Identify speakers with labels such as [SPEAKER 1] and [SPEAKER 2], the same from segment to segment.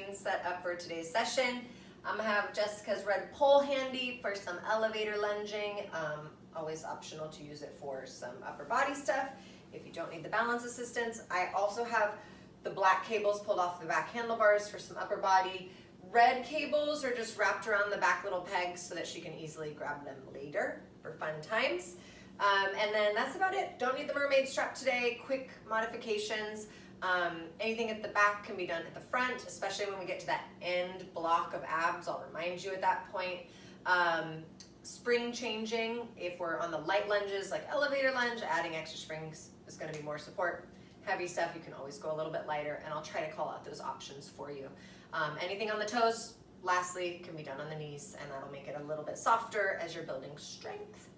[SPEAKER 1] routine set up for today's session. I'm gonna have Jessica's red pole handy for some elevator lunging. Always optional to use it for some upper body stuff if you don't need the balance assistance. I also have the black cables pulled off the back handlebars for some upper body. Red cables are just wrapped around the back little pegs so that she can easily grab them later for fun times. And then that's about it. Don't need the mermaid strap today. Quick modifications. Anything at the back can be done at the front, especially when we get to that end block of abs. I'll remind you at that point. Spring changing, if we're on the light lunges like elevator lunge, adding extra springs is going to be more support. Heavy stuff, you can always go a little bit lighter, and I'll try to call out those options for you. Anything on the toes, lastly, can be done on the knees, and that'll make it a little bit softer as you're building strength.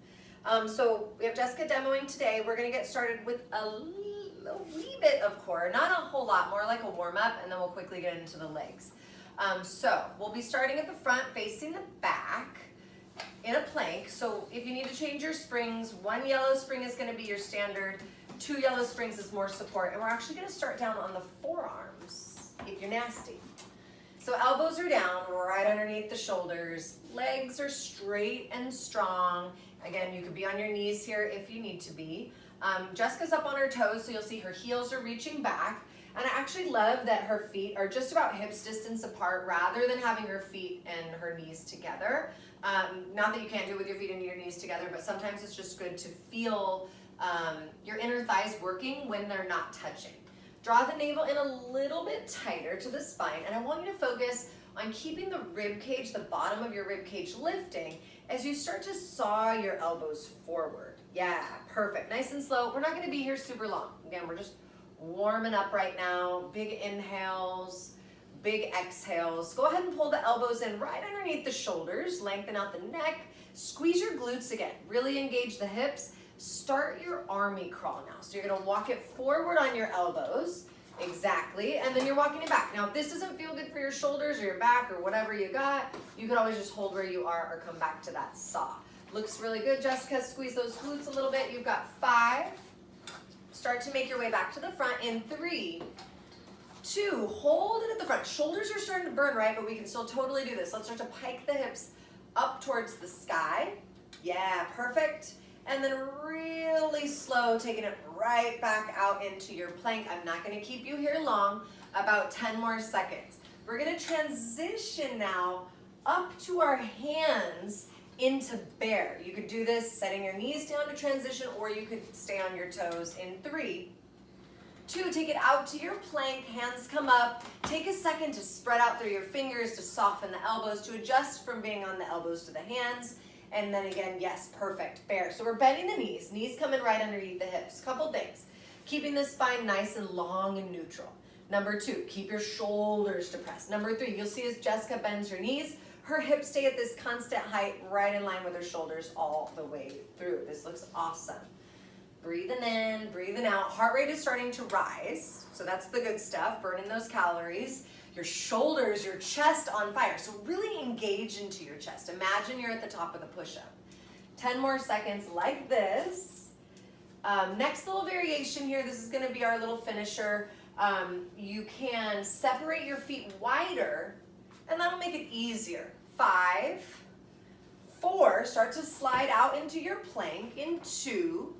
[SPEAKER 1] So we have Jessica demoing today. We're going to get started with a wee bit of core, not a whole lot, more like a warm-up, and then we'll quickly get into the legs. So we'll be starting at the front, facing the back in a plank. So if you need to change your springs, 1 yellow spring is going to be your standard, 2 yellow springs is more support, and we're actually going to start down on the forearms if you're nasty. So elbows are down right underneath the shoulders, legs are straight and strong. Again, you could be on your knees here if you need to be. Jessica's up on her toes, so you'll see her heels are reaching back. And I actually love that her feet are just about hips distance apart rather than having her feet and her knees together. Not that you can't do it with your feet and your knees together, but sometimes it's just good to feel your inner thighs working when they're not touching. Draw the navel in a little bit tighter to the spine, and I want you to focus on keeping the rib cage, the bottom of your rib cage lifting as you start to saw your elbows forward. Yeah, perfect. Nice and slow. We're not going to be here super long. Again, we're just warming up right now. Big inhales, big exhales. Go ahead and pull the elbows in right underneath the shoulders. Lengthen out the neck. Squeeze your glutes again. Really engage the hips. Start your army crawl now. So you're going to walk it forward on your elbows. Exactly. And then you're walking it back. Now, if this doesn't feel good for your shoulders or your back or whatever you got, you can always just hold where you are or come back to that saw. Looks really good, Jessica. Squeeze those glutes a little bit. You've got 5. Start to make your way back to the front in 3, 2. Hold it at the front. Shoulders are starting to burn, right? But we can still totally do this. Let's start to pike the hips up towards the sky. Yeah, perfect. And then really slow, taking it right back out into your plank. I'm not going to keep you here long, about 10 more seconds. We're going to transition now up to our hands into bear. You could do this setting your knees down to transition, or you could stay on your toes in 3, 2. Take it out to your plank, hands come up. Take a second to spread out through your fingers to soften the elbows, to adjust from being on the elbows to the hands. And then again, yes, perfect, bear. So we're bending the knees coming right underneath the hips. Couple things, keeping the spine nice and long and neutral. Number 2, keep your shoulders depressed. Number 3, you'll see as Jessica bends her knees, her hips stay at this constant height, right in line with her shoulders all the way through. This looks awesome. Breathing in, breathing out. Heart rate is starting to rise, so that's the good stuff, burning those calories. Your shoulders, your chest on fire. So really engage into your chest. Imagine you're at the top of the push-up. 10 more seconds like this. Next little variation here, this is going to be our little finisher. You can separate your feet wider, and that'll make it easier. 5, 4, start to slide out into your plank in 2.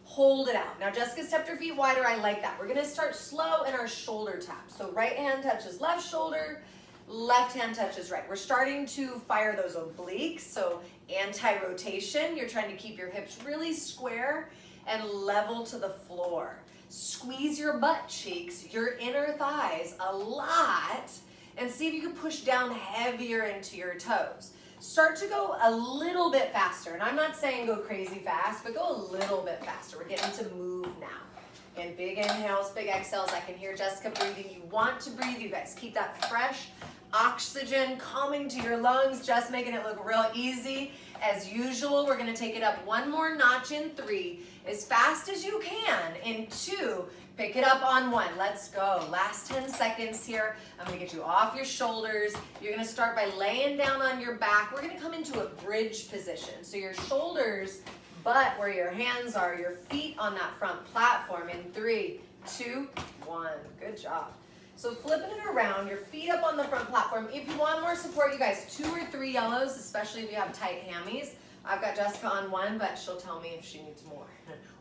[SPEAKER 1] Hold it out. Now Jessica stepped her feet wider. I like that. We're going to start slow in our shoulder tap. So right hand touches left shoulder, left hand touches right. We're starting to fire those obliques. So anti-rotation. You're trying to keep your hips really square and level to the floor. Squeeze your butt cheeks, your inner thighs a lot, and see if you can push down heavier into your toes. Start to go a little bit faster, and I'm not saying go crazy fast, but go a little bit faster. We're getting to move now. And big inhales, big exhales. I can hear Jessica breathing. You want to breathe, you guys. Keep that fresh oxygen coming to your lungs, just making it look real easy. As usual, we're going to take it up 1 more notch in 3, as fast as you can in 2. Pick it up on 1. Let's go. Last 10 seconds here. I'm going to get you off your shoulders. You're going to start by laying down on your back. We're going to come into a bridge position. So your shoulders, butt where your hands are, your feet on that front platform in 3, 2, 1. Good job. So flipping it around, your feet up on the front platform. If you want more support, you guys, 2 or 3 yellows, especially if you have tight hammies. I've got Jessica on 1, but she'll tell me if she needs more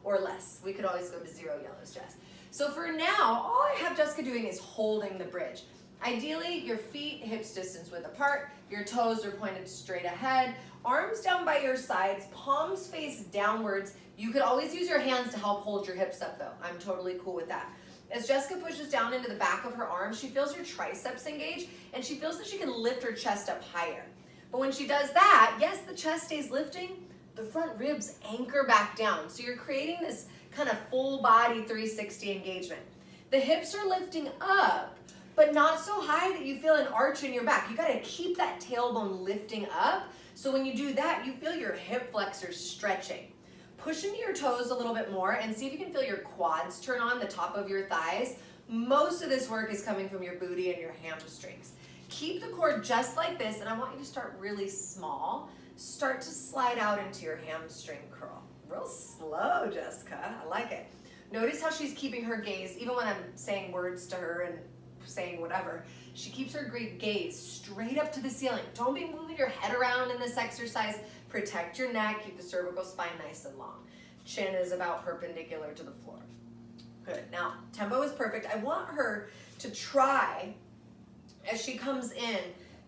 [SPEAKER 1] or less. We could always go to 0 yellows, Jess. So for now, all I have Jessica doing is holding the bridge. Ideally, your feet hips distance width apart, your toes are pointed straight ahead, arms down by your sides, palms face downwards. You could always use your hands to help hold your hips up though. I'm totally cool with that. As Jessica pushes down into the back of her arms, she feels her triceps engage and she feels that she can lift her chest up higher. But when she does that, yes, the chest stays lifting, the front ribs anchor back down. So you're creating this kind of full body 360 engagement. The hips are lifting up, but not so high that you feel an arch in your back. You gotta keep that tailbone lifting up. So when you do that, you feel your hip flexors stretching. Push into your toes a little bit more and see if you can feel your quads turn on, the top of your thighs. Most of this work is coming from your booty and your hamstrings. Keep the core just like this, and I want you to start really small. Start to slide out into your hamstring curl. Real slow, Jessica, I like it. Notice how she's keeping her gaze, even when I'm saying words to her and saying whatever, she keeps her gaze straight up to the ceiling. Don't be moving your head around in this exercise. Protect your neck, keep the cervical spine nice and long. Chin is about perpendicular to the floor. Good, now tempo is perfect. I want her to try, as she comes in,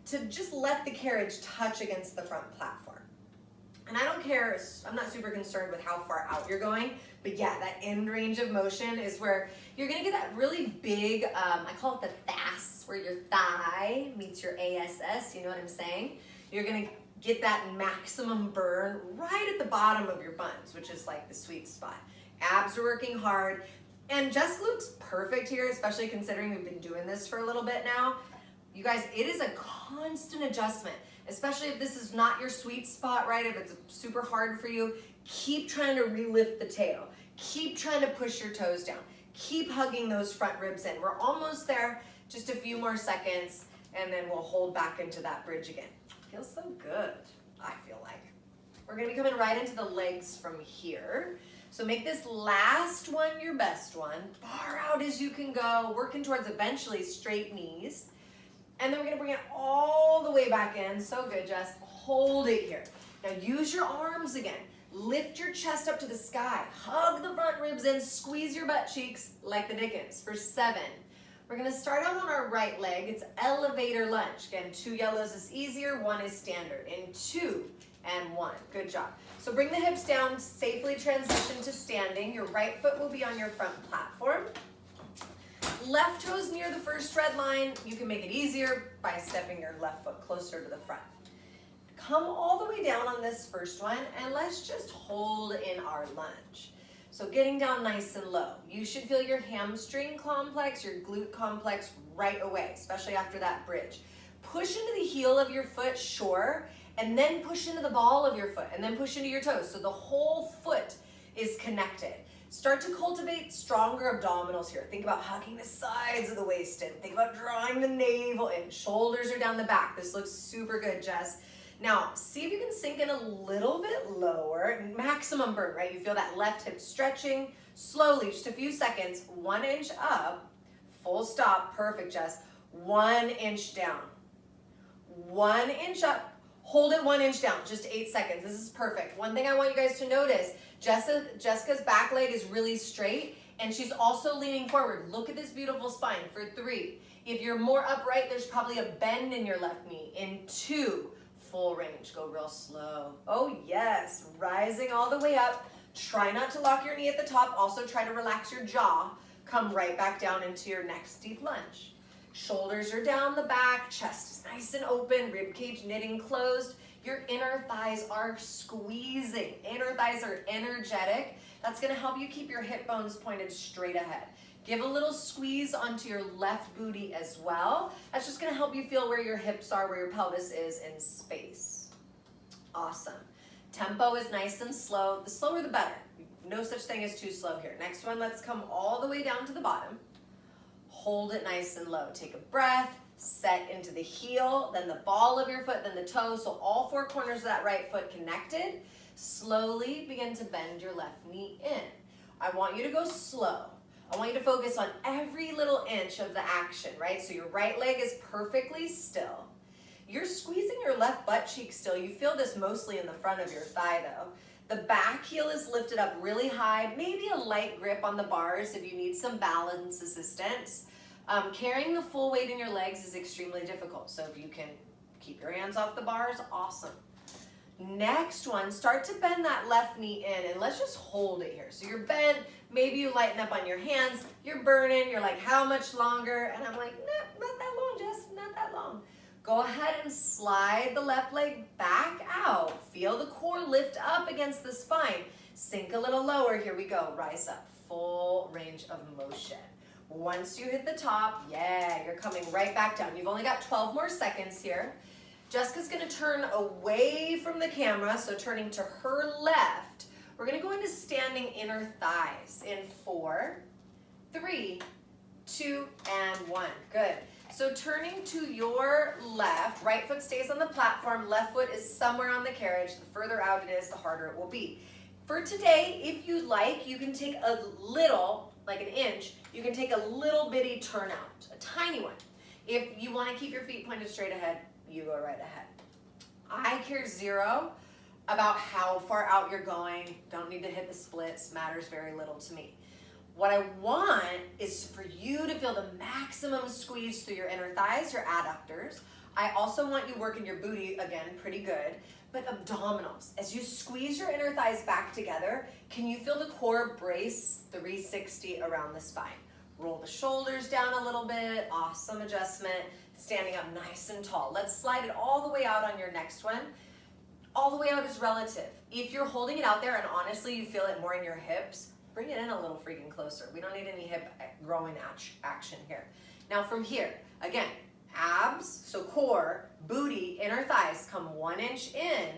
[SPEAKER 1] to just let the carriage touch against the front platform. And I don't care, I'm not super concerned with how far out you're going, but yeah, that end range of motion is where you're gonna get that really big, I call it the thas, where your thigh meets your ass, you know what I'm saying? You're gonna get that maximum burn right at the bottom of your buns, which is like the sweet spot. Abs are working hard, and Jessica looks perfect here, especially considering we've been doing this for a little bit now. You guys, it is a constant adjustment, especially if this is not your sweet spot, right? If it's super hard for you, keep trying to relift the tail. Keep trying to push your toes down. Keep hugging those front ribs in. We're almost there, just a few more seconds, and then we'll hold back into that bridge again. Feels so good, I feel like. We're gonna be coming right into the legs from here. So make this last one your best one, far out as you can go, working towards eventually straight knees. And then we're gonna bring it all the way back in. So good, Jess. Hold it here. Now use your arms again. Lift your chest up to the sky. Hug the front ribs in. Squeeze your butt cheeks like the Dickens for 7. We're gonna start out on our right leg. It's elevator lunge. Again, 2 yellows is easier, 1 is standard. In 2 and 1. Good job. So bring the hips down, safely transition to standing. Your right foot will be on your front platform. Left toes near the first red line. You can make it easier by stepping your left foot closer to the front. Come all the way down on this first one, and let's just hold in our lunge. So getting down nice and low. You should feel your hamstring complex, your glute complex right away, especially after that bridge. Push into the heel of your foot, sure, and then push into the ball of your foot, and then push into your toes. So the whole foot is connected. Start to cultivate stronger abdominals here. Think about hugging the sides of the waist in. Think about drawing the navel in. Shoulders are down the back. This looks super good, Jess. Now, see if you can sink in a little bit lower. Maximum burn, right? You feel that left hip stretching. Slowly, just a few seconds. 1 inch up. Full stop. Perfect, Jess. 1 inch down. 1 inch up. Hold it 1 inch down. Just 8 seconds. This is perfect. One thing I want you guys to notice, Jessica's back leg is really straight, and she's also leaning forward. Look at this beautiful spine for 3. If you're more upright, there's probably a bend in your left knee. In 2, full range. Go real slow. Oh yes, rising all the way up. Try not to lock your knee at the top. Also try to relax your jaw. Come right back down into your next deep lunge. Shoulders are down the back, chest is nice and open, rib cage knitting closed. Your inner thighs are squeezing. Inner thighs are energetic. That's gonna help you keep your hip bones pointed straight ahead. Give a little squeeze onto your left booty as well. That's just gonna help you feel where your hips are, where your pelvis is in space. Awesome. Tempo is nice and slow. The slower the better. No such thing as too slow here. Next one, let's come all the way down to the bottom. Hold it nice and low. Take a breath, set into the heel, then the ball of your foot, then the toe. So all 4 corners of that right foot connected. Slowly begin to bend your left knee in. I want you to go slow. I want you to focus on every little inch of the action, right? So your right leg is perfectly still. You're squeezing your left butt cheek still. You feel this mostly in the front of your thigh though. The back heel is lifted up really high, maybe a light grip on the bars if you need some balance assistance. Carrying the full weight in your legs is extremely difficult, so if you can keep your hands off the bars, awesome. Next one, start to bend that left knee in, and let's just hold it here. So you're bent, maybe you lighten up on your hands, you're burning, you're like, how much longer? And I'm like, nah, not that long, Jess, not that long. Go ahead and slide the left leg back out. Feel the core lift up against the spine. Sink a little lower, here we go, rise up, full range of motion. Once you hit the top, yeah, you're coming right back down. You've only got 12 more seconds here. Jessica's gonna turn away from the camera, so turning to her left. We're gonna go into standing inner thighs in 4, 3, 2, and 1. Good. So turning to your left, right foot stays on the platform, left foot is somewhere on the carriage. The further out it is, the harder it will be. For today, if you like, you can take a little, like an inch, you can take a little bitty turnout, a tiny one. If you want to keep your feet pointed straight ahead, you go right ahead. I care zero about how far out you're going. Don't need to hit the splits, matters very little to me. What I want is for you to feel the maximum squeeze through your inner thighs, your adductors. I also want you working your booty, again, pretty good, but abdominals. As you squeeze your inner thighs back together, can you feel the core brace 360 around the spine? Roll the shoulders down a little bit, awesome adjustment. Standing up nice and tall. Let's slide it all the way out on your next one. All the way out is relative. If you're holding it out there and honestly you feel it more in your hips, bring it in a little freaking closer. We don't need any hip growing action here. Now from here, again, abs, so core, booty, inner thighs, come 1 inch in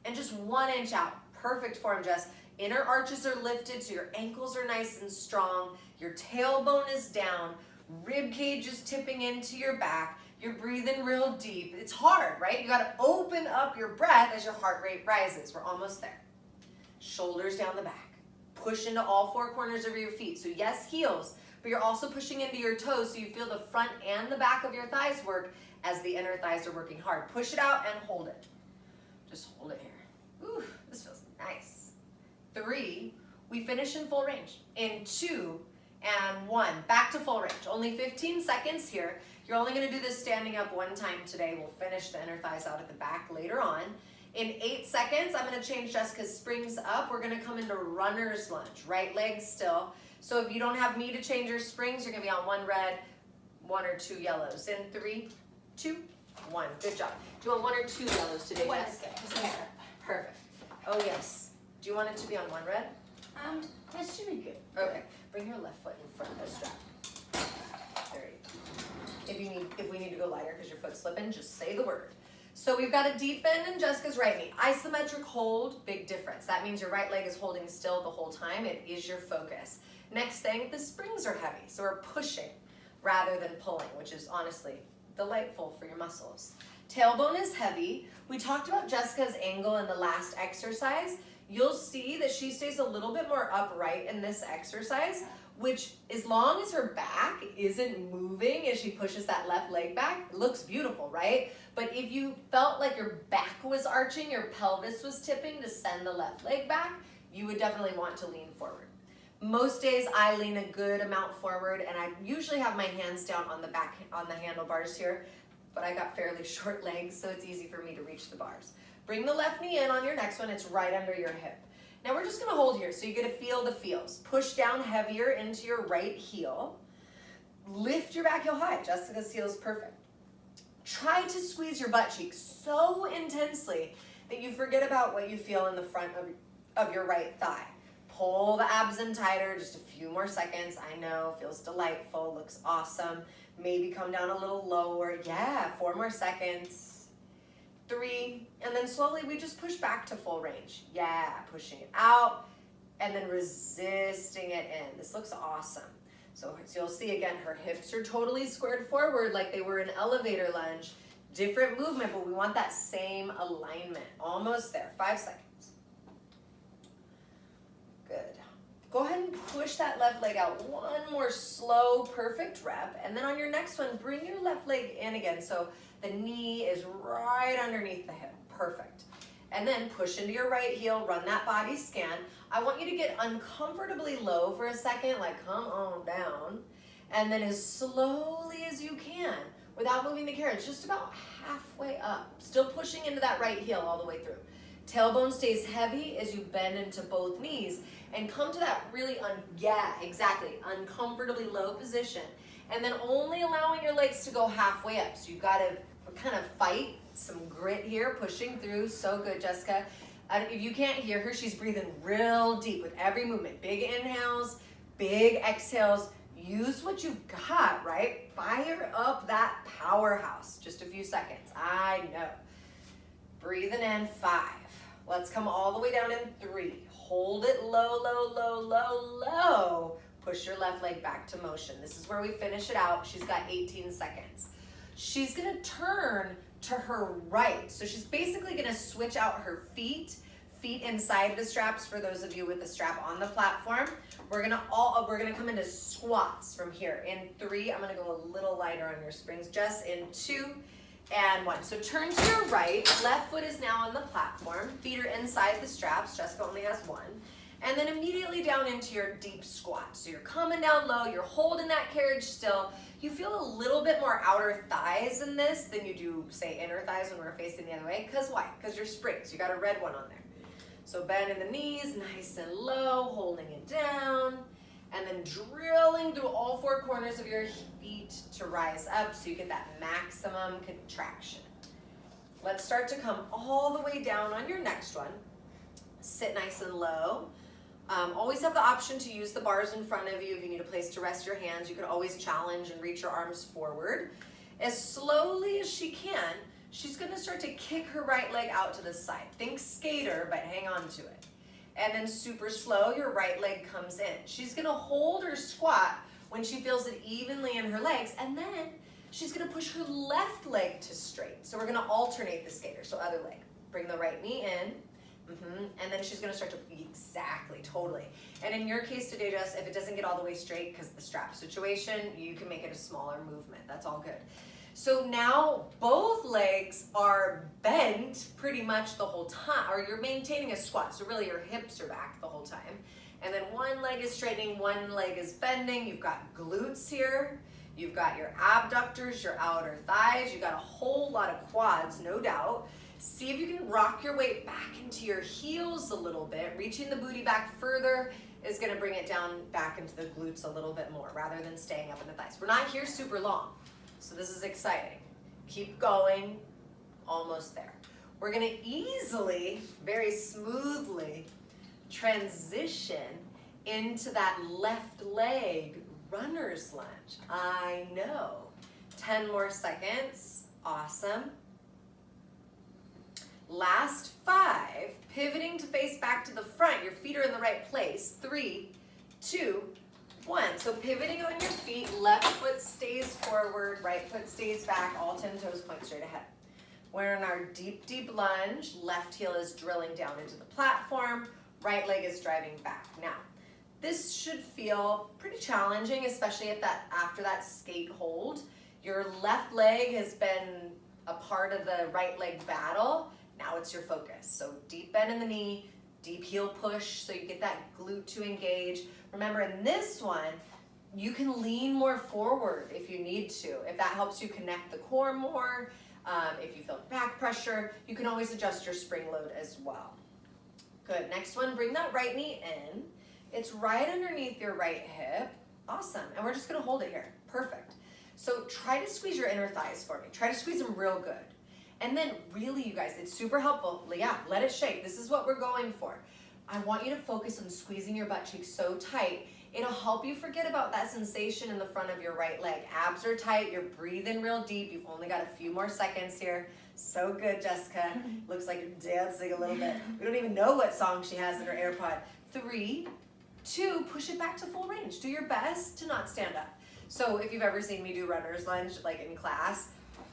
[SPEAKER 1] and just 1 inch out. Perfect form, Jess. Inner arches are lifted so your ankles are nice and strong. Your tailbone is down. Rib cage is tipping into your back. You're breathing real deep. It's hard, right? You gotta open up your breath as your heart rate rises. We're almost there. Shoulders down the back. Push into all 4 corners of your feet. So yes, heels, but you're also pushing into your toes so you feel the front and the back of your thighs work as the inner thighs are working hard. Push it out and hold it. Just hold it here. Ooh, this feels nice. 3, we finish in full range. In 2, and 1, back to full range. Only 15 seconds here. You're only gonna do this standing up 1 time today. We'll finish the inner thighs out at the back later on. In 8 seconds, I'm gonna change Jessica's springs up. We're gonna come into runner's lunge, right leg still. So if you don't have me to change your springs, you're gonna be on 1 red, 1 or 2 yellows. In 3, 2, 1, good job. Do you want 1 or 2 yellows today, Jess?
[SPEAKER 2] Okay.
[SPEAKER 1] Perfect. Oh yes. Do you want it to be on 1 red?
[SPEAKER 2] That should be good.
[SPEAKER 1] Okay, bring your left foot in front of the strap. There you go. If we need to go lighter because your foot's slipping, just say the word. So we've got a deep bend in Jessica's right knee. Isometric hold, big difference. That means your right leg is holding still the whole time. It is your focus. Next thing, the springs are heavy, so we're pushing rather than pulling, which is honestly delightful for your muscles. Tailbone is heavy. We talked about Jessica's angle in the last exercise. You'll see that she stays a little bit more upright in this exercise, which as long as her back isn't moving as she pushes that left leg back, it looks beautiful, right? But if you felt like your back was arching, your pelvis was tipping to send the left leg back, you would definitely want to lean forward. Most days I lean a good amount forward and I usually have my hands down on the back, on the handlebars here, but I got fairly short legs, so it's easy for me to reach the bars. Bring the left knee in on your next one. It's right under your hip. Now we're just gonna hold here so you get to feel the feels. Push down heavier into your right heel. Lift your back heel high. Jessica's heel is perfect. Try to squeeze your butt cheeks so intensely that you forget about what you feel in the front of your right thigh. Pull the abs in tighter, just a few more seconds. I know, feels delightful, looks awesome. Maybe come down a little lower. Yeah, 4 more seconds. 3, and then slowly we just push back to full range. Yeah, pushing it out, and then resisting it in. This looks awesome. So you'll see again, her hips are totally squared forward like they were in elevator lunge. Different movement, but we want that same alignment. Almost there, 5 seconds. Good. Go ahead and push that left leg out. One more slow, perfect rep. And then on your next one, bring your left leg in again. So the knee is right underneath the hip. Perfect. And then push into your right heel, run that body scan. I want you to get uncomfortably low for a second, like come on down. And then as slowly as you can, without moving the carriage, just about halfway up. Still pushing into that right heel all the way through. Tailbone stays heavy as you bend into both knees and come to that really, uncomfortably low position. And then only allowing your legs to go halfway up. So you've got to kind of fight some grit here, pushing through. So good, Jessica. If you can't hear her, she's breathing real deep with every movement. Big inhales, big exhales. Use what you've got, right? Fire up that powerhouse. Just a few seconds. I know. Breathing in 5. Let's come all the way down in 3. Hold it low, low, low, low, low. Push your left leg back to motion. This is where we finish it out. She's got 18 seconds. She's gonna turn to her right. So she's basically gonna switch out her feet inside the straps for those of you with the strap on the platform. We're gonna come into squats from here. In 3, I'm gonna go a little lighter on your springs. Just in 2 and 1. So turn to your right. Left foot is now on the platform. Feet are inside the straps. Jessica only has 1. And then immediately down into your deep squat. So you're coming down low. You're holding that carriage still. You feel a little bit more outer thighs in this than you do, say, inner thighs when we're facing the other way. Because why? Because your springs. You got a red one on there. So bending the knees, nice and low, holding it down. And then drilling through all 4 corners of your feet to rise up so you get that maximum contraction. Let's start to come all the way down on your next one. Sit nice and low. Always have the option to use the bars in front of you. If you need a place to rest your hands, you can always challenge and reach your arms forward. As slowly as she can, she's going to start to kick her right leg out to the side. Think skater, but hang on to it. And then super slow, your right leg comes in. She's gonna hold her squat when she feels it evenly in her legs, and then she's gonna push her left leg to straight. So we're gonna alternate the skater, so other leg. Bring the right knee in, and then she's gonna start to, totally. And in your case today, Jess, if it doesn't get all the way straight because of the strap situation, you can make it a smaller movement. That's all good. So now both legs are bent pretty much the whole time, or you're maintaining a squat. So really your hips are back the whole time. And then one leg is straightening, one leg is bending. You've got glutes here. You've got your abductors, your outer thighs. You've got a whole lot of quads, no doubt. See if you can rock your weight back into your heels a little bit. Reaching the booty back further is gonna bring it down back into the glutes a little bit more rather than staying up in the thighs. We're not here super long. So this is exciting. Keep going, almost there. We're gonna easily, very smoothly transition into that left leg runner's lunge. I know. 10 more seconds, awesome. Last 5, pivoting to face back to the front. Your feet are in the right place. 3, 2, 1. So pivoting on your feet, left foot stays forward, right foot stays back, all 10 toes point straight ahead. We're in our deep, deep lunge. Left heel is drilling down into the platform, right leg is driving back. Now, this should feel pretty challenging, especially if after that skate hold, your left leg has been a part of the right leg battle. Now it's your focus. So deep bend in the knee, deep heel push so you get that glute to engage. Remember in this one, you can lean more forward if you need to. If that helps you connect the core more, if you feel back pressure, you can always adjust your spring load as well. Good, next one, bring that right knee in. It's right underneath your right hip. Awesome, and we're just gonna hold it here, perfect. So try to squeeze your inner thighs for me. Try to squeeze them real good. And then really, you guys, it's super helpful. Yeah, let it shake. This is what we're going for. I want you to focus on squeezing your butt cheeks so tight. It'll help you forget about that sensation in the front of your right leg. Abs are tight, you're breathing real deep. You've only got a few more seconds here. So good, Jessica. Looks like you're dancing a little bit. We don't even know what song she has in her AirPod. 3, 2, push it back to full range. Do your best to not stand up. So if you've ever seen me do runner's lunge, like in class,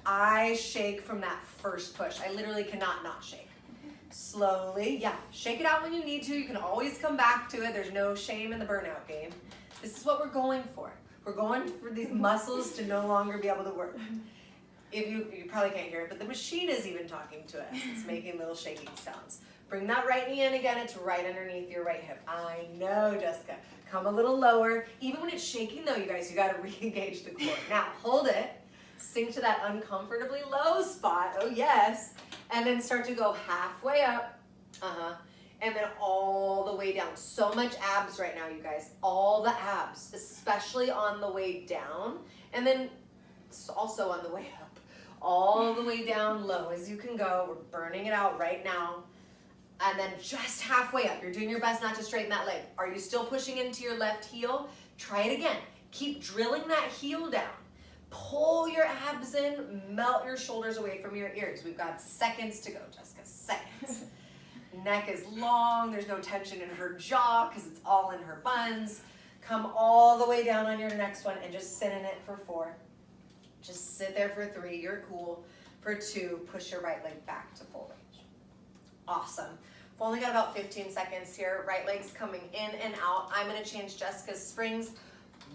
[SPEAKER 1] I shake from that first push. I literally cannot not shake. Slowly, yeah, shake it out when you need to. You can always come back to it. There's no shame in the burnout game. This is what we're going for. We're going for these muscles to no longer be able to work. If you probably can't hear it, but the machine is even talking to us. It's making little shaking sounds. Bring that right knee in again. It's right underneath your right hip. I know, Jessica. Come a little lower. Even when it's shaking though, you guys, you gotta re-engage the core. Now, hold it. Sink to that uncomfortably low spot. Oh yes. And then start to go halfway up. And then all the way down. So much abs right now, you guys. All the abs, especially on the way down. And then also on the way up. All the way down low as you can go. We're burning it out right now. And then just halfway up. You're doing your best not to straighten that leg. Are you still pushing into your left heel? Try it again. Keep drilling that heel down. Pull your abs in. Melt your shoulders away from your ears. We've got seconds to go, Jessica. Seconds. Neck is long. There's no tension in her jaw because it's all in her buns. Come all the way down on your next one and just sit in it for 4. Just sit there for 3. You're cool. For 2, push your right leg back to full range. Awesome. We've only got about 15 seconds here. Right leg's coming in and out. I'm going to change Jessica's springs.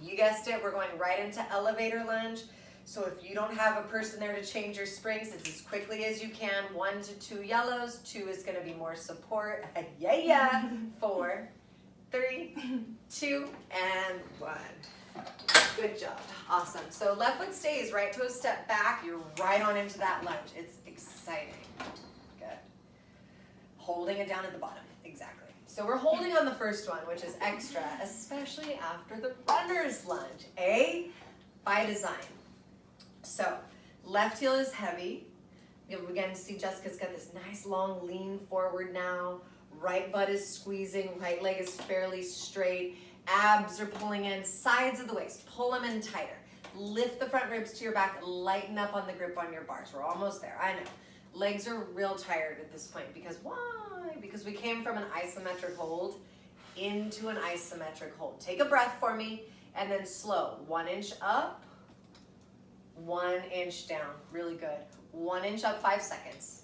[SPEAKER 1] You guessed it. We're going right into elevator lunge. So if you don't have a person there to change your springs, it's as quickly as you can. 1 to 2 yellows. 2 is going to be more support. Yeah. 4, 3, 2, and 1. Good job. Awesome. So left foot stays, right toe step back. You're right on into that lunge. It's exciting. Good. Holding it down at the bottom. Exactly. So we're holding on the first one, which is extra, especially after the runner's lunge. By design. So left heel is heavy. You'll again see Jessica's got this nice long lean forward now. Right butt is squeezing. Right leg is fairly straight. Abs are pulling in. Sides of the waist. Pull them in tighter. Lift the front ribs to your back. Lighten up on the grip on your bars. We're almost there. I know. Legs are real tired at this point because why? Because we came from an isometric hold into an isometric hold. Take a breath for me and then slow. 1 inch up, 1 inch down. Really good. 1 inch up, 5 seconds.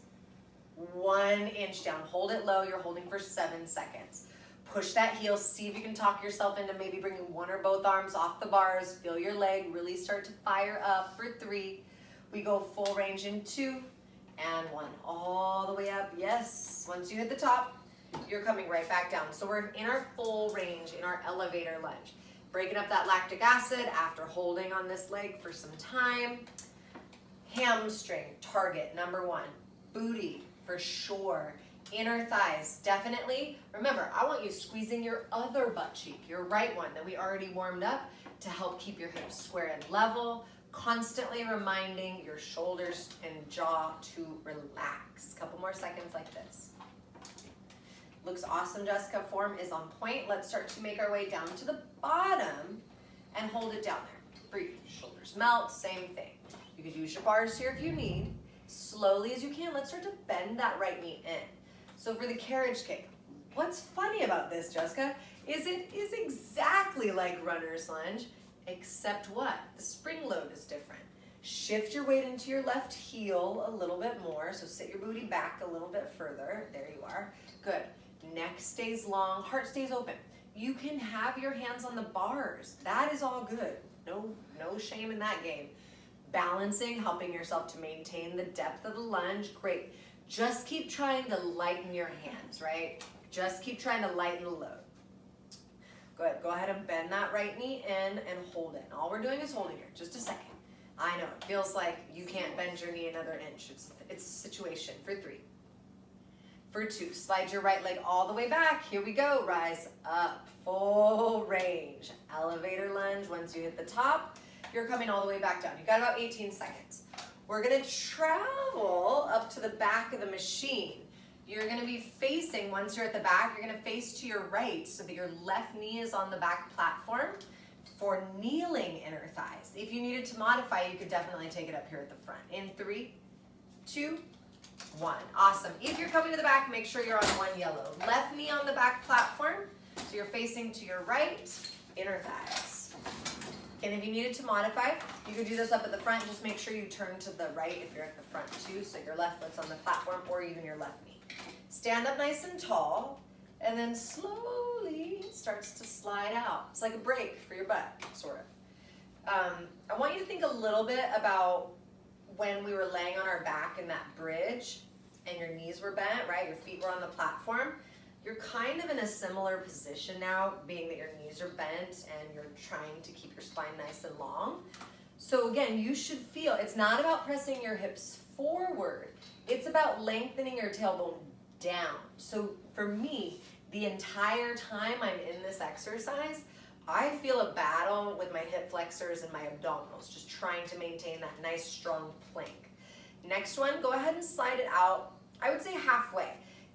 [SPEAKER 1] 1 inch down. Hold it low. You're holding for 7 seconds. Push that heel. See if you can talk yourself into maybe bringing one or both arms off the bars. Feel your leg really start to fire up for 3. We go full range in 2 and 1. All the way up. Yes. Once you hit the top, you're coming right back down. So we're in our full range in our elevator lunge. Breaking up that lactic acid after holding on this leg for some time. Hamstring, target, number 1. Booty, for sure. Inner thighs, definitely. Remember, I want you squeezing your other butt cheek, your right one that we already warmed up to help keep your hips square and level. Constantly reminding your shoulders and jaw to relax. Couple more seconds like this. Looks awesome, Jessica. Form is on point. Let's start to make our way down to the bottom and hold it down there. Breathe. Shoulders melt. Same thing. You could use your bars here if you need. Slowly as you can, let's start to bend that right knee in. So for the carriage kick, what's funny about this, Jessica, is it is exactly like runner's lunge, except what? The spring load is different. Shift your weight into your left heel a little bit more. So sit your booty back a little bit further. There you are. Good. Neck stays long, heart stays open. You can have your hands on the bars. That is all good. No shame in that game. Balancing, helping yourself to maintain the depth of the lunge. Great. Just keep trying to lighten your hands, right? Just keep trying to lighten the load. Good. Go ahead and bend that right knee in and hold it. And all we're doing is holding here. Just a second. I know, it feels like you can't bend your knee another inch. It's a situation. For 3. For 2, slide your right leg all the way back. Here we go. Rise up. Full range. Elevator lunge. Once you hit the top, you're coming all the way back down. You've got about 18 seconds. We're going to travel up to the back of the machine. You're going to be facing, once you're at the back, you're going to face to your right so that your left knee is on the back platform for kneeling inner thighs. If you needed to modify, you could definitely take it up here at the front. In 3, 2, 1. Awesome. If you're coming to the back, make sure you're on 1 yellow. Left knee on the back platform, so you're facing to your right, inner thighs. And if you needed to modify, you could do this up at the front. Just make sure you turn to the right if you're at the front too, so your left foot's on the platform or even your left knee. Stand up nice and tall, and then slowly it starts to slide out. It's like a break for your butt, sort of. I want you to think a little bit about when we were laying on our back in that bridge and your knees were bent, right? Your feet were on the platform. You're kind of in a similar position now, being that your knees are bent and you're trying to keep your spine nice and long. So again, you should feel, it's not about pressing your hips forward. It's about lengthening your tailbone down. So for me, the entire time I'm in this exercise, I feel a battle with my hip flexors and my abdominals, just trying to maintain that nice strong plank. Next one, go ahead and slide it out, I would say halfway.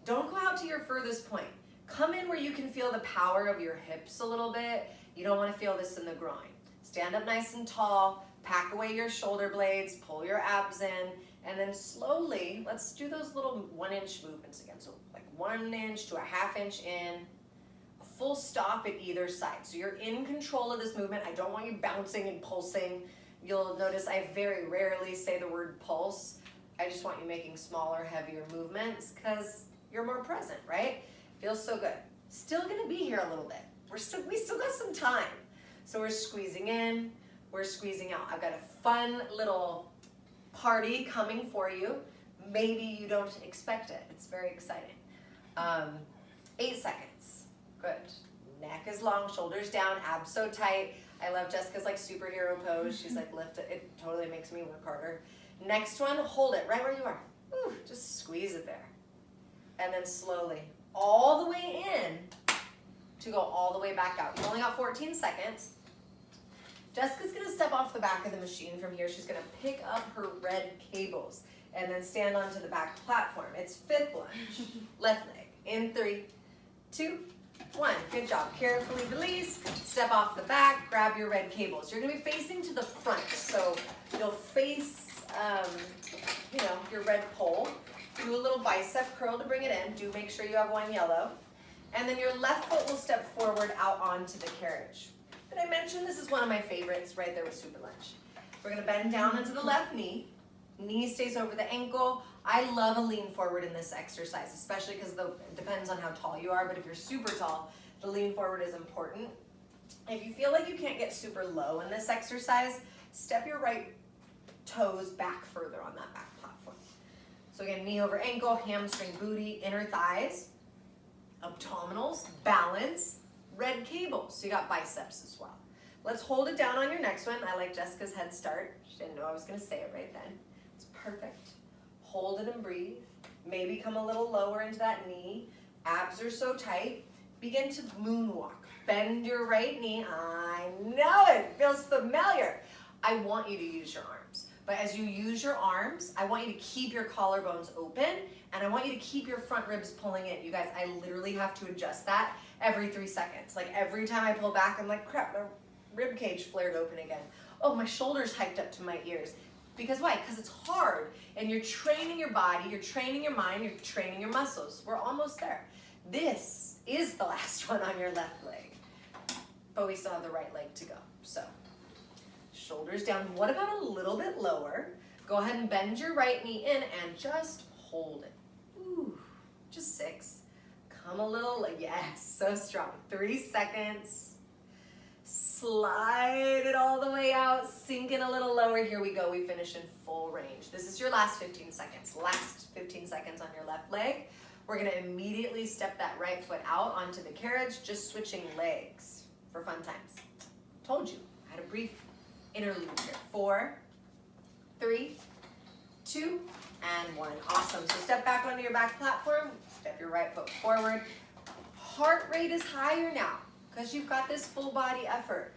[SPEAKER 1] Don't go out to your furthest point. Come in where you can feel the power of your hips a little bit. You don't want to feel this in the groin. Stand up nice and tall, pack away your shoulder blades, pull your abs in, and then slowly, let's do those little 1-inch movements again. So like 1 inch to a 1/2 inch in, a full stop at either side. So you're in control of this movement. I don't want you bouncing and pulsing. You'll notice I very rarely say the word pulse. I just want you making smaller, heavier movements because you're more present, right? Feels so good. Still gonna be here a little bit. We still got some time. So we're squeezing in, we're squeezing out. I've got a fun little party coming for you. Maybe you don't expect it. It's very exciting. 8 seconds. Good. Neck is long, shoulders down, abs so tight. I love Jessica's like superhero pose. She's like lift it. It totally makes me work harder. Next one, hold it right where you are. Woo, just squeeze it there. And then slowly, all the way in to go all the way back out. You only got 14 seconds. Jessica's gonna step off the back of the machine from here. She's gonna pick up her red cables and then stand onto the back platform. It's 5th lunge, left leg. In 3, 2, 1. Good job. Carefully release, step off the back, grab your red cables. You're gonna be facing to the front. So you'll face, your red pole. Do a little bicep curl to bring it in. Do make sure you have one yellow. And then your left foot will step forward out onto the carriage. Did I mention this is one of my favorites right there with super lunge? We're gonna bend down into the left knee. Knee stays over the ankle. I love a lean forward in this exercise, especially because it depends on how tall you are, but if you're super tall, the lean forward is important. If you feel like you can't get super low in this exercise, step your right toes back further on that back platform. So again, knee over ankle, hamstring, booty, inner thighs, abdominals, balance, red cables. So you got biceps as well. Let's hold it down on your next one. I like Jessica's head start. She didn't know I was gonna say it right then. It's perfect. Hold it and breathe. Maybe come a little lower into that knee. Abs are so tight. Begin to moonwalk. Bend your right knee. I know it feels familiar. I want you to use your arms. But as you use your arms, I want you to keep your collarbones open and I want you to keep your front ribs pulling in. You guys, I literally have to adjust that every 3 seconds. Like every time I pull back, I'm like, crap, my rib cage flared open again. Oh, my shoulders hiked up to my ears. Because why? Because it's hard and you're training your body, you're training your mind, you're training your muscles. We're almost there. This is the last one on your left leg, but we still have the right leg to go. So shoulders down. What about a little bit lower? Go ahead and bend your right knee in and just hold it. Ooh, just 6. Come a little, yes, so strong. 3 seconds. Slide it all the way out, sink in a little lower. Here we go, we finish in full range. This is your last 15 seconds. Last 15 seconds on your left leg. We're gonna immediately step that right foot out onto the carriage, just switching legs for fun times. Told you, I had a brief interlude here. 4, 3, 2, and 1. Awesome, so step back onto your back platform, step your right foot forward. Heart rate is higher now, because you've got this full body effort.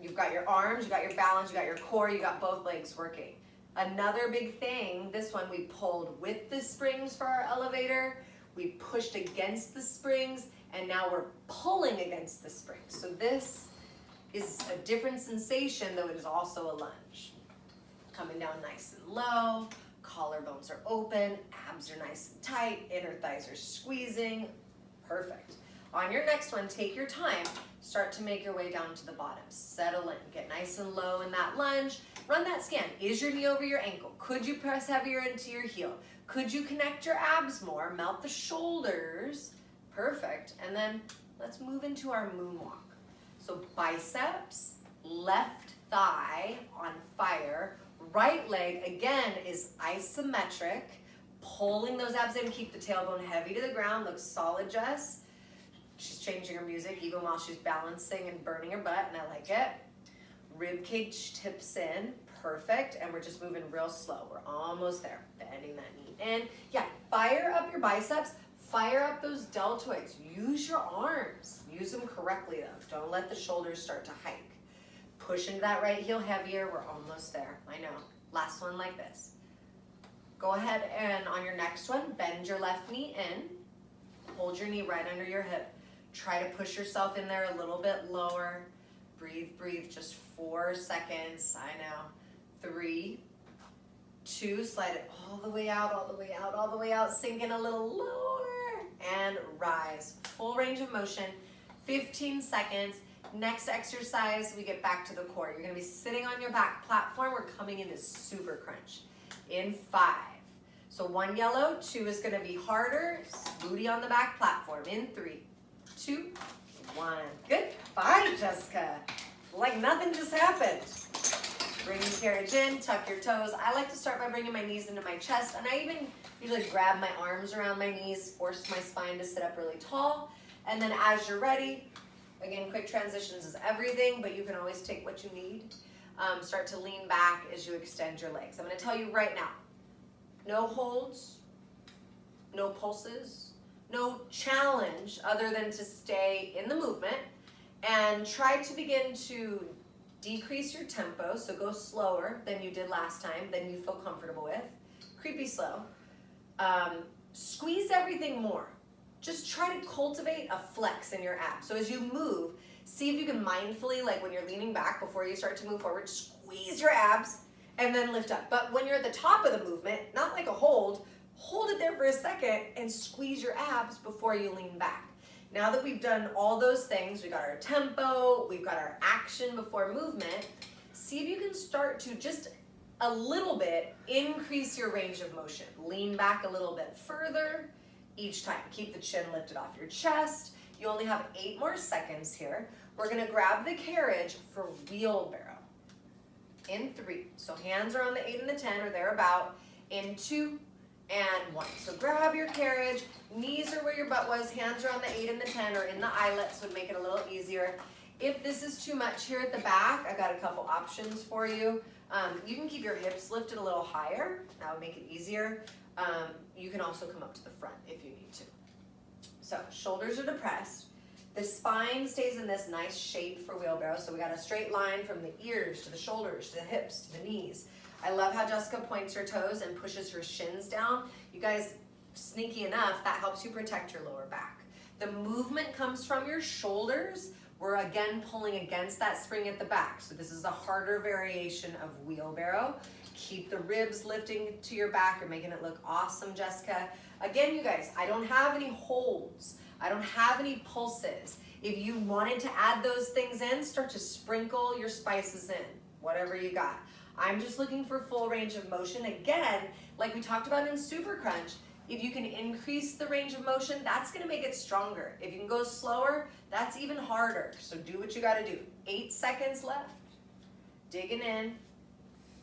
[SPEAKER 1] You've got your arms, you got your balance, you got your core, you got both legs working. Another big thing, this one we pulled with the springs for our elevator, we pushed against the springs, and now we're pulling against the springs. So this is a different sensation, though it is also a lunge. Coming down nice and low, collarbones are open, abs are nice and tight, inner thighs are squeezing. Perfect. On your next one, take your time. Start to make your way down to the bottom. Settle in. Get nice and low in that lunge. Run that scan. Is your knee over your ankle? Could you press heavier into your heel? Could you connect your abs more? Melt the shoulders. Perfect. And then let's move into our moonwalk. So biceps, left thigh on fire. Right leg, again, is isometric. Pulling those abs in. Keep the tailbone heavy to the ground. Looks solid, Jess. She's changing her music even while she's balancing and burning her butt, and I like it. Rib cage tips in, perfect, and we're just moving real slow. We're almost there, bending that knee in. Yeah, fire up your biceps, fire up those deltoids. Use your arms, use them correctly though. Don't let the shoulders start to hike. Push into that right heel heavier, we're almost there, I know. Last one like this. Go ahead and on your next one, bend your left knee in, hold your knee right under your hip. Try to push yourself in there a little bit lower. Breathe, breathe, just 4 seconds. I know. 3, 2, slide it all the way out, all the way out, all the way out. Sink in a little lower and rise. Full range of motion, 15 seconds. Next exercise, we get back to the core. You're gonna be sitting on your back platform. We're coming into super crunch in 5. So 1 yellow, 2 is gonna be harder. Booty on the back platform in 3, 2, 1. Good. Bye, Jessica. Like nothing just happened. Bring the carriage in, tuck your toes. I like to start by bringing my knees into my chest, and I even usually grab my arms around my knees, force my spine to sit up really tall. And then as you're ready, again, quick transitions is everything, but you can always take what you need. Start to lean back as you extend your legs. I'm gonna tell you right now, no holds, no pulses, no challenge other than to stay in the movement and try to begin to decrease your tempo, so go slower than you did last time, than you feel comfortable with. Creepy slow. Squeeze everything more. Just try to cultivate a flex in your abs. So as you move, see if you can mindfully, like when you're leaning back before you start to move forward, squeeze your abs and then lift up. But when you're at the top of the movement, not like a hold it there for a second and squeeze your abs before you lean back. Now that we've done all those things, we got our tempo, we've got our action before movement, see if you can start to just a little bit increase your range of motion. Lean back a little bit further each time. Keep the chin lifted off your chest. You only have 8 more seconds here. We're gonna grab the carriage for wheelbarrow. In 3, so hands are on the 8 and the 10 or thereabout. In 2 and 1. So grab your carriage, knees are where your butt was, hands are on the 8 and the 10 or in the eyelets, so make it a little easier. If this is too much here at the back, I got a couple options for you. You can keep your hips lifted a little higher, that would make it easier. You can also come up to the front if you need to. So shoulders are depressed. The spine stays in this nice shape for wheelbarrow. So we got a straight line from the ears to the shoulders, to the hips, to the knees. I love how Jessica points her toes and pushes her shins down. You guys, sneaky enough, that helps you protect your lower back. The movement comes from your shoulders. We're again pulling against that spring at the back. So this is a harder variation of wheelbarrow. Keep the ribs lifting to your back. You're making it look awesome, Jessica. Again, you guys, I don't have any holds. I don't have any pulses. If you wanted to add those things in, start to sprinkle your spices in, whatever you got. I'm just looking for full range of motion. Again, like we talked about in Super Crunch, if you can increase the range of motion, that's gonna make it stronger. If you can go slower, that's even harder. So do what you gotta do. 8 seconds left. Digging in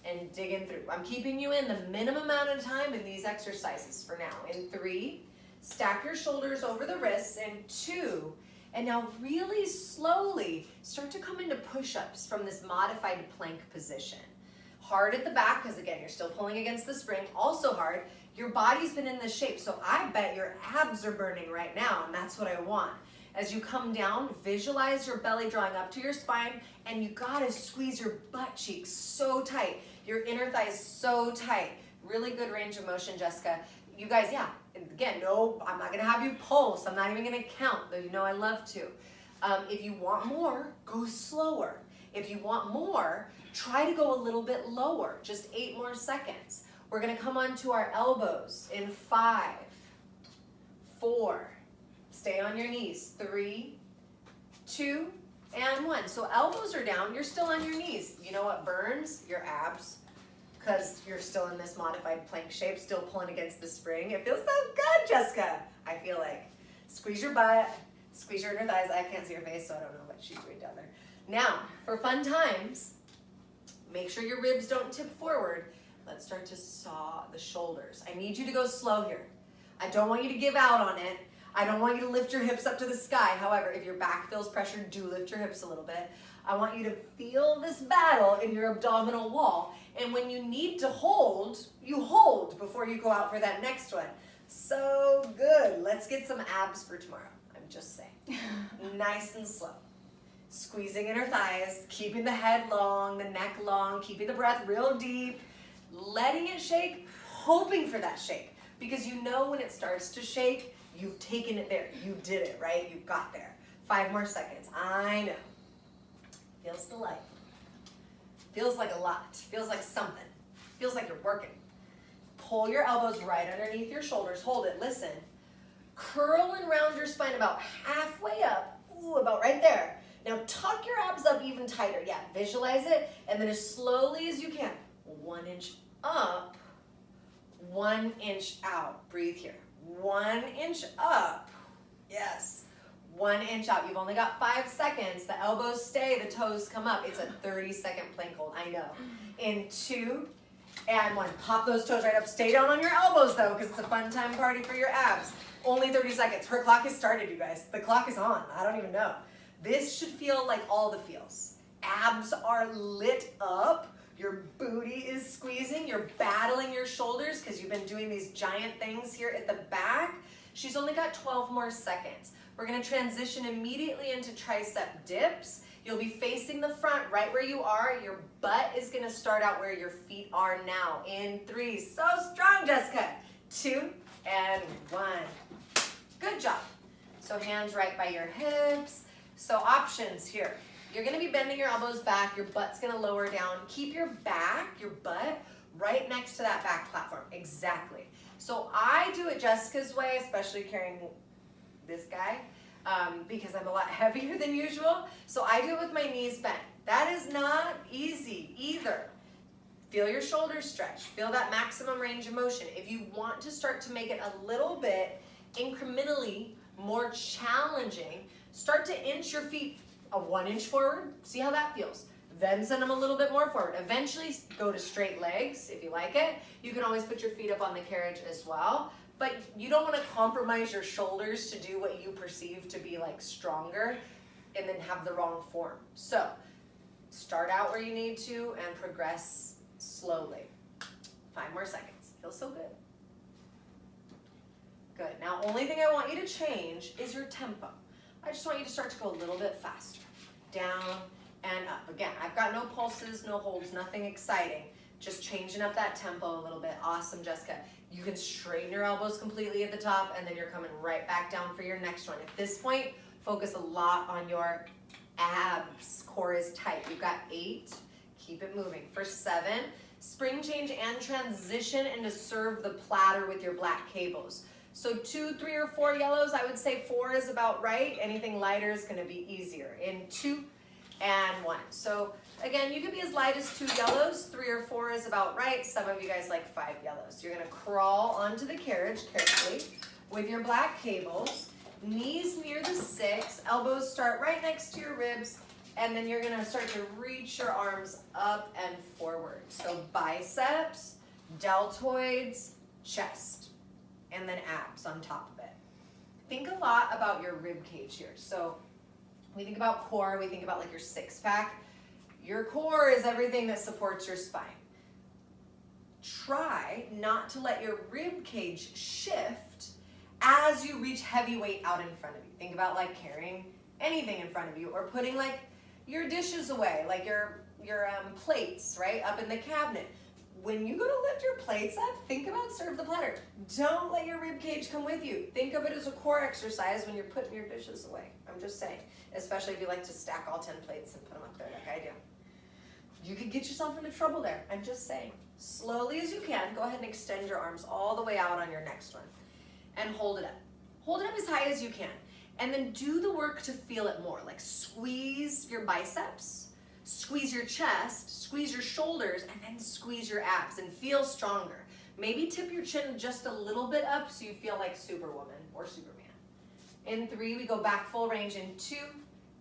[SPEAKER 1] and digging through. I'm keeping you in the minimum amount of time in these exercises for now. In 3, stack your shoulders over the wrists. In 2, and now really slowly start to come into push-ups from this modified plank position. Hard at the back, because again, you're still pulling against the spring. Also hard, your body's been in this shape, so I bet your abs are burning right now, and that's what I want. As you come down, visualize your belly drawing up to your spine, and you gotta squeeze your butt cheeks so tight, your inner thighs so tight. Really good range of motion, Jessica. You guys, yeah, again, no, I'm not gonna have you pulse. I'm not even gonna count, though you know I love to. If you want more, go slower. If you want more, try to go a little bit lower, just 8 more seconds. We're gonna come onto our elbows in 5, 4, Stay on your knees. 3, 2, and 1. So elbows are down, you're still on your knees. You know what burns? Your abs, because you're still in this modified plank shape, still pulling against the spring. It feels so good, Jessica, I feel like. Squeeze your butt, squeeze your inner thighs. I can't see your face, so I don't know what she's doing down there. Now, for fun times, make sure your ribs don't tip forward. Let's start to saw the shoulders. I need you to go slow here. I don't want you to give out on it. I don't want you to lift your hips up to the sky. However, if your back feels pressured, do lift your hips a little bit. I want you to feel this battle in your abdominal wall. And when you need to hold, you hold before you go out for that next one. So good. Let's get some abs for tomorrow. I'm just saying. Nice and slow. Squeezing inner thighs, keeping the head long, the neck long, keeping the breath real deep, letting it shake, hoping for that shake. Because you know when it starts to shake, you've taken it there. You did it, right? You got there. 5 more seconds. I know. Feels delightful. Feels like a lot. Feels like something. Feels like you're working. Pull your elbows right underneath your shoulders. Hold it. Listen. Curl and round your spine about halfway up. Ooh, about right there. Now tuck your abs up even tighter. Yeah, visualize it. And then as slowly as you can. 1 inch up. 1 inch out. Breathe here. 1 inch up. Yes. 1 inch out. You've only got 5 seconds. The elbows stay, the toes come up. It's a 30-second plank hold. I know. In 2 and 1. Pop those toes right up. Stay down on your elbows though, because it's a fun time party for your abs. Only 30 seconds. Her clock has started, you guys. The clock is on. I don't even know. This should feel like all the feels. Abs are lit up. Your booty is squeezing. You're battling your shoulders because you've been doing these giant things here at the back. She's only got 12 more seconds. We're going to transition immediately into tricep dips. You'll be facing the front right where you are. Your butt is going to start out where your feet are now. In 3. So strong, Jessica. 2 and 1. Good job. So hands right by your hips. So options here. You're going to be bending your elbows back. Your butt's going to lower down. Keep your back, your butt, right next to that back platform. Exactly. So I do it Jessica's way, especially carrying this guy, because I'm a lot heavier than usual. So I do it with my knees bent. That is not easy either. Feel your shoulders stretch. Feel that maximum range of motion. If you want to start to make it a little bit incrementally more challenging, start to inch your feet a 1 inch forward. See how that feels. Then send them a little bit more forward. Eventually go to straight legs if you like it. You can always put your feet up on the carriage as well. But you don't want to compromise your shoulders to do what you perceive to be like stronger and then have the wrong form. So start out where you need to and progress slowly. 5 more seconds. Feels so good. Good. Now, only thing I want you to change is your tempo. I just want you to start to go a little bit faster. Down and up. Again, I've got no pulses, no holds, nothing exciting. Just changing up that tempo a little bit. Awesome, Jessica. You can straighten your elbows completely at the top and then you're coming right back down for your next one. At this point, focus a lot on your abs. Core is tight. You've got 8. Keep it moving. For 7, spring change and transition into serve the platter with your black cables. So 2, 3, or 4 yellows, I would say 4 is about right. Anything lighter is going to be easier. In 2 and 1. So again, you can be as light as 2 yellows. 3 or 4 is about right. Some of you guys like 5 yellows. You're going to crawl onto the carriage carefully with your black cables. Knees near the 6. Elbows start right next to your ribs. And then you're going to start to reach your arms up and forward. So biceps, deltoids, chest. And then abs on top of it. Think a lot about your rib cage here. So we think about core, we think about like your 6-pack. Your core is everything that supports your spine. Try not to let your rib cage shift as you reach heavy weight out in front of you. Think about like carrying anything in front of you or putting like your dishes away, like your plates, right, up in the cabinet. When you go to lift your plates up, think about serve the platter. Don't let your rib cage come with you. Think of it as a core exercise when you're putting your dishes away. I'm just saying, especially if you like to stack all 10 plates and put them up there like I do. You could get yourself into trouble there. I'm just saying. Slowly as you can, go ahead and extend your arms all the way out on your next one. And hold it up. Hold it up as high as you can. And then do the work to feel it more. Like squeeze your biceps, squeeze your chest, squeeze your shoulders, and then squeeze your abs and feel stronger. Maybe tip your chin just a little bit up so you feel like Superwoman or Superman. In 3, we go back full range in 2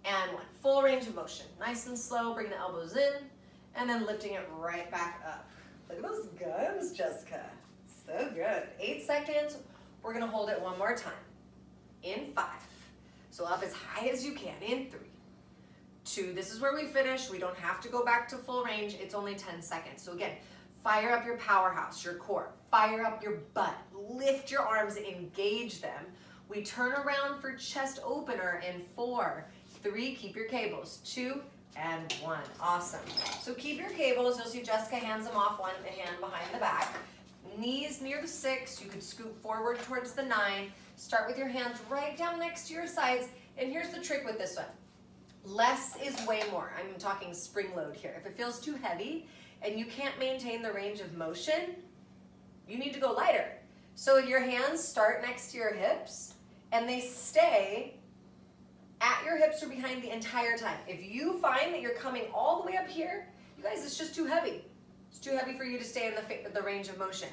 [SPEAKER 1] and 1. Full range of motion. Nice and slow, bring the elbows in, and then lifting it right back up. Look at those guns, Jessica. So good. 8 seconds. We're gonna hold it one more time. In 5. So up as high as you can. In 3, 2. This is where we finish. We don't have to go back to full range. It's only 10 seconds. So again, fire up your powerhouse, your core. Fire up your butt. Lift your arms, engage them. We turn around for chest opener in 4, 3, keep your cables, 2, and 1. Awesome. So keep your cables. You'll see Jessica hands them off, one hand behind the back. Knees near the 6. You could scoop forward towards the 9. Start with your hands right down next to your sides. And here's the trick with this one. Less is way more. I'm talking spring load here. If it feels too heavy and you can't maintain the range of motion, you need to go lighter. So your hands start next to your hips and they stay at your hips or behind the entire time. If you find that you're coming all the way up here, you guys, it's just too heavy. It's too heavy for you to stay in the range of motion.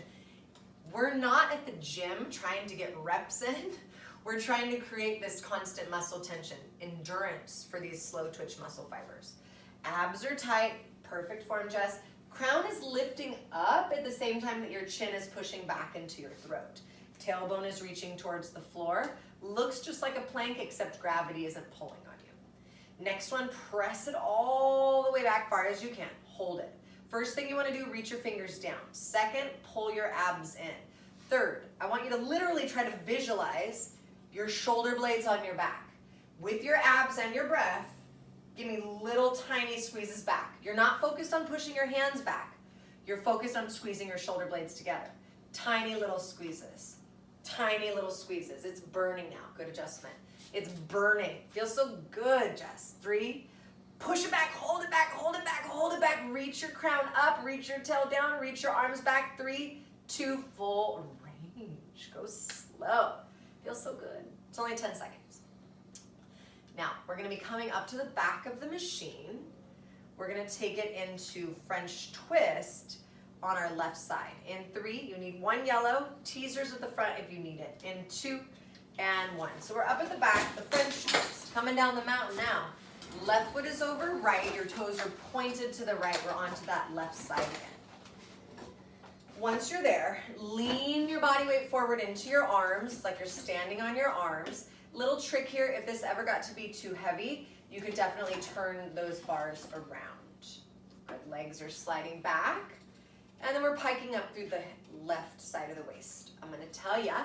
[SPEAKER 1] We're not at the gym trying to get reps in. We're trying to create this constant muscle tension, endurance for these slow twitch muscle fibers. Abs are tight, perfect form, Jess. Crown is lifting up at the same time that your chin is pushing back into your throat. Tailbone is reaching towards the floor. Looks just like a plank, except gravity isn't pulling on you. Next one, press it all the way back far as you can. Hold it. First thing you want to do, reach your fingers down. Second, pull your abs in. Third, I want you to literally try to visualize your shoulder blades on your back. With your abs and your breath, give me little tiny squeezes back. You're not focused on pushing your hands back. You're focused on squeezing your shoulder blades together. Tiny little squeezes. Tiny little squeezes. It's burning now. Good adjustment. It's burning. Feels so good, Jess. 3. Push it back, hold it back, hold it back, hold it back. Reach your crown up, reach your tail down, reach your arms back. 3, 2, full range. Go slow. Feels so good. It's only 10 seconds. Now, we're gonna be coming up to the back of the machine. We're gonna take it into French twist on our left side. In 3, you need 1 yellow, teasers at the front if you need it. In 2 and 1. So we're up at the back, the French twist. Coming down the mountain now. Left foot is over right, your toes are pointed to the right. We're onto that left side again. Once you're there, lean your body weight forward into your arms. It's like you're standing on your arms. Little trick here, if this ever got to be too heavy, you could definitely turn those bars around. Good, legs are sliding back. And then we're piking up through the left side of the waist. I'm gonna tell ya,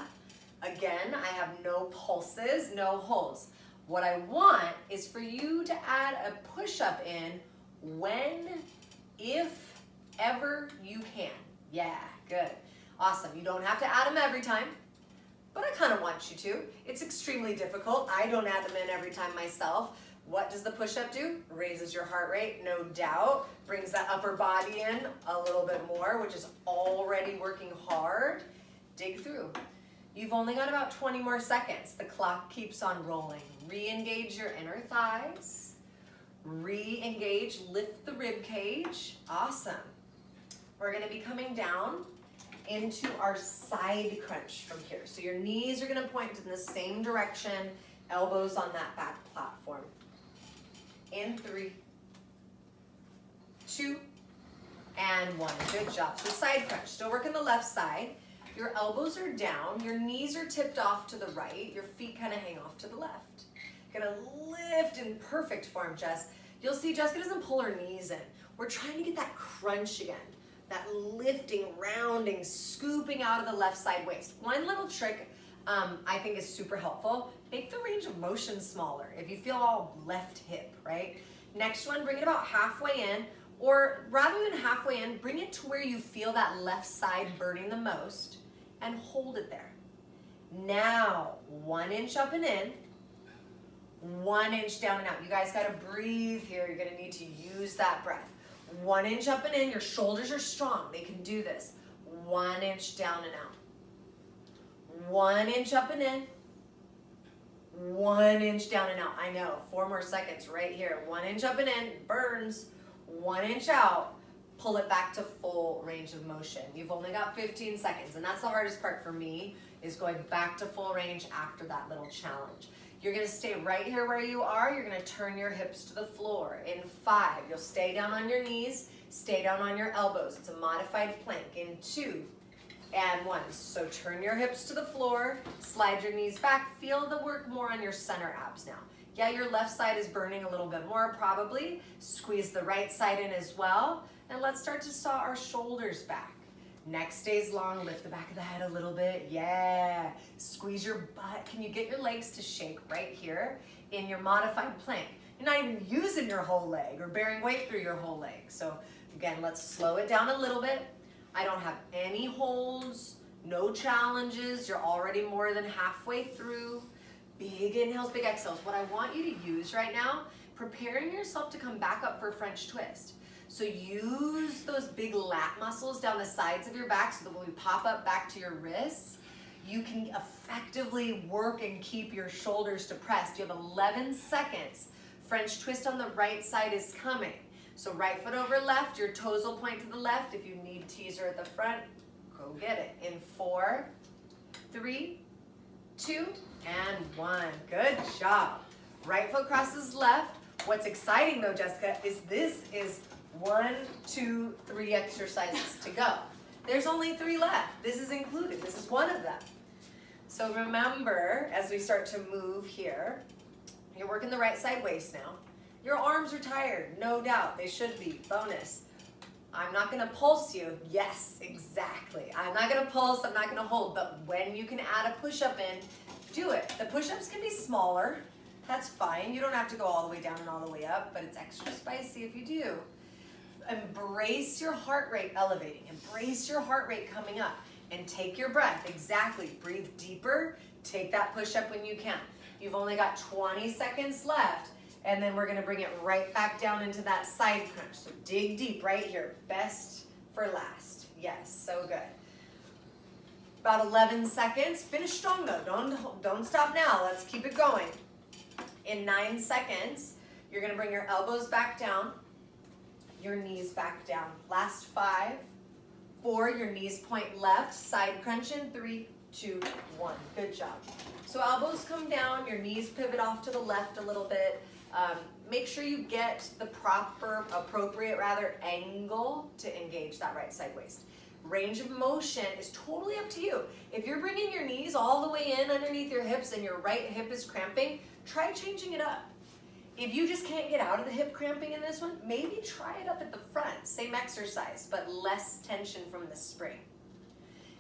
[SPEAKER 1] again, I have no pulses, no holds. What I want is for you to add a push-up in when, if, ever you can. Yeah, good. Awesome. You don't have to add them every time, but I kind of want you to. It's extremely difficult. I don't add them in every time myself. What does the push-up do? Raises your heart rate, no doubt. Brings that upper body in a little bit more, which is already working hard. Dig through. You've only got about 20 more seconds. The clock keeps on rolling. Re-engage your inner thighs. Re-engage, lift the rib cage. Awesome. We're gonna be coming down into our side crunch from here. So your knees are gonna point in the same direction, elbows on that back platform. In 3, 2, and 1. Good job. So side crunch, still working the left side. Your elbows are down, your knees are tipped off to the right, your feet kind of hang off to the left. Gonna lift in perfect form, Jess. You'll see Jessica doesn't pull her knees in. We're trying to get that crunch again, that lifting, rounding, scooping out of the left side waist. One little trick I think is super helpful. Make the range of motion smaller if you feel all left hip, right? Next one, bring it about halfway in, or rather than halfway in, bring it to where you feel that left side burning the most and hold it there. Now, 1 inch up and in, 1 inch down and out. You guys gotta breathe here. You're gonna need to use that breath. 1 inch up and in, your shoulders are strong. They can do this. 1 inch down and out. 1 inch up and in, 1 inch down and out. I know, 4 more seconds right here. 1 inch up and in, burns. 1 inch out, pull it back to full range of motion. You've only got 15 seconds, and that's the hardest part for me, is going back to full range after that little challenge. You're gonna stay right here where you are. You're gonna turn your hips to the floor. In 5, you'll stay down on your knees, stay down on your elbows. It's a modified plank. In 2 and 1. So turn your hips to the floor, slide your knees back. Feel the work more on your center abs now. Yeah, your left side is burning a little bit more probably. Squeeze the right side in as well. And let's start to saw our shoulders back. Neck stays long, lift the back of the head a little bit. Yeah, squeeze your butt. Can you get your legs to shake right here in your modified plank? You're not even using your whole leg or bearing weight through your whole leg. So again, let's slow it down a little bit. I don't have any holds, no challenges. You're already more than halfway through. Big inhales, big exhales. What I want you to use right now, preparing yourself to come back up for French twist. So use those big lat muscles down the sides of your back so that when we pop up back to your wrists, you can effectively work and keep your shoulders depressed. You have 11 seconds. French twist on the right side is coming. So right foot over left, your toes will point to the left. If you need teaser at the front, go get it. In 4, 3, 2, and 1. Good job. Right foot crosses left. What's exciting though, Jessica, is this is 1, 2, 3 exercises to go. There's only 3 left. This is included. This is one of them. So remember, as we start to move here, you're working the right side waist now. Your arms are tired, no doubt. They should be. Bonus. I'm not going to pulse you. Yes, exactly. I'm not going to pulse. I'm not going to hold. But when you can add a push-up in, do it. The push-ups can be smaller. That's fine. You don't have to go all the way down and all the way up, but it's extra spicy if you do. Embrace your heart rate elevating. Embrace your heart rate coming up. And take your breath. Exactly. Breathe deeper. Take that push-up when you can. You've only got 20 seconds left. And then we're going to bring it right back down into that side crunch. So dig deep right here. Best for last. Yes, so good. About 11 seconds. Finish strong though. Don't stop now. Let's keep it going. In 9 seconds, you're going to bring your elbows back down, your knees back down. Last 5, 4, your knees point left, side crunch in 3, 2, 1. Good job. So elbows come down, your knees pivot off to the left a little bit. Make sure you get the appropriate angle to engage that right side waist. Range of motion is totally up to you. If you're bringing your knees all the way in underneath your hips and your right hip is cramping, try changing it up. If you just can't get out of the hip cramping in this one, maybe try it up at the front. Same exercise, but less tension from the spring.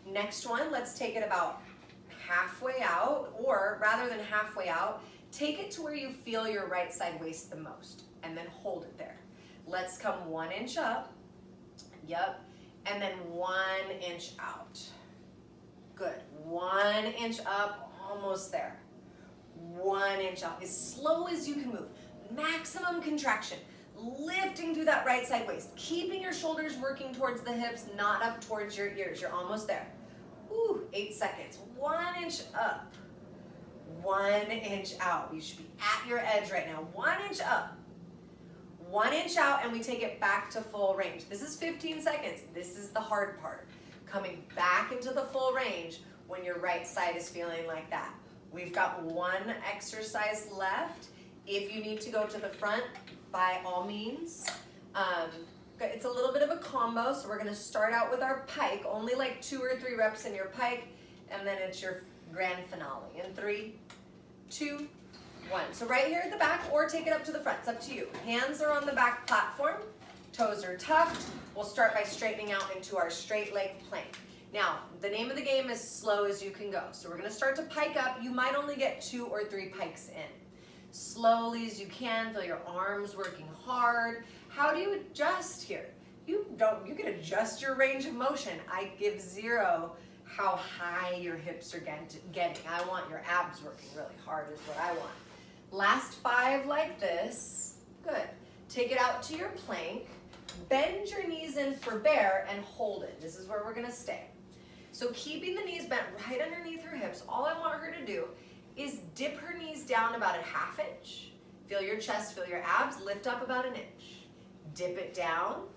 [SPEAKER 1] Next one, let's take it about halfway out, or rather than halfway out, take it to where you feel your right side waist the most, and then hold it there. Let's come 1 inch up, yep, and then 1 inch out. Good, 1 inch up, almost there. 1 inch out, as slow as you can move. Maximum contraction, lifting through that right side waist, keeping your shoulders working towards the hips, not up towards your ears. You're almost there. Ooh, 8 seconds. 1 inch up, 1 inch out. You should be at your edge right now. 1 inch up, 1 inch out, and we take it back to full range. This is 15 seconds. This is the hard part. Coming back into the full range when your right side is feeling like that. We've got 1 exercise left. If you need to go to the front, by all means. It's a little bit of a combo, so we're gonna start out with our pike, only like 2 or 3 reps in your pike, and then it's your grand finale. In 3, 2, 1. So right here at the back, or take it up to the front, it's up to you. Hands are on the back platform, toes are tucked. We'll start by straightening out into our straight leg plank. Now, the name of the game is slow as you can go. So we're gonna start to pike up. You might only get 2 or 3 pikes in. Slowly as you can, feel your arms working hard. How do you adjust here? You can adjust your range of motion. I give 0 how high your hips are getting. I want your abs working really hard is what I want. Last 5 like this. Good. Take it out to your plank. Bend your knees in for bear and hold it. This is where we're gonna stay. So keeping the knees bent right underneath her hips, all I want her to do is dip her knees down about a 1/2 inch. Feel your chest, feel your abs, lift up about 1 inch. Dip it down,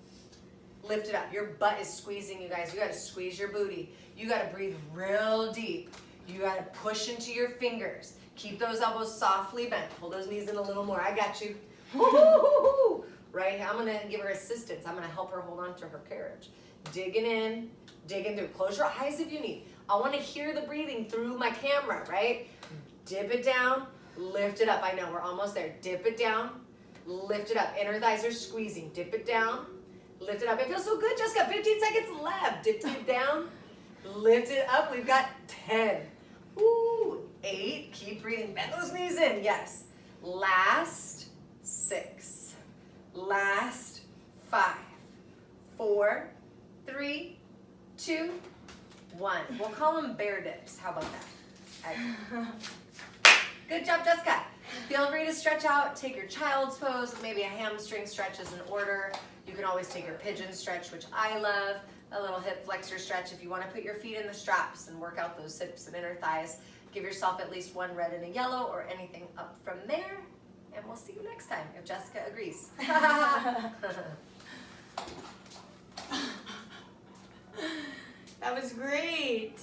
[SPEAKER 1] lift it up. Your butt is squeezing, you guys. You gotta squeeze your booty. You gotta breathe real deep. You gotta push into your fingers. Keep those elbows softly bent. Pull those knees in a little more. I got you. Woo-hoo-hoo-hoo. Right, I'm gonna give her assistance. I'm gonna help her hold on to her carriage. Digging in, digging through. Close your eyes if you need. I wanna hear the breathing through my camera, right? Dip it down, lift it up. I know, we're almost there. Dip it down, lift it up. Inner thighs are squeezing. Dip it down, lift it up. It feels so good, Jessica. 15 seconds left. Dip it down, lift it up. We've got 10. Ooh, 8. Keep breathing. Bend those knees in. Yes. Last 6. Last 5. 4, 3, 2, 1. We'll call them bear dips. How about that? Good job, Jessica. Feel free to stretch out. Take your child's pose. Maybe a hamstring stretch is in order. You can always take your pigeon stretch, which I love. A little hip flexor stretch if you want to put your feet in the straps and work out those hips and inner thighs. Give yourself at least one red and a yellow or anything up from there. And we'll see you next time if Jessica agrees.
[SPEAKER 2] That was great.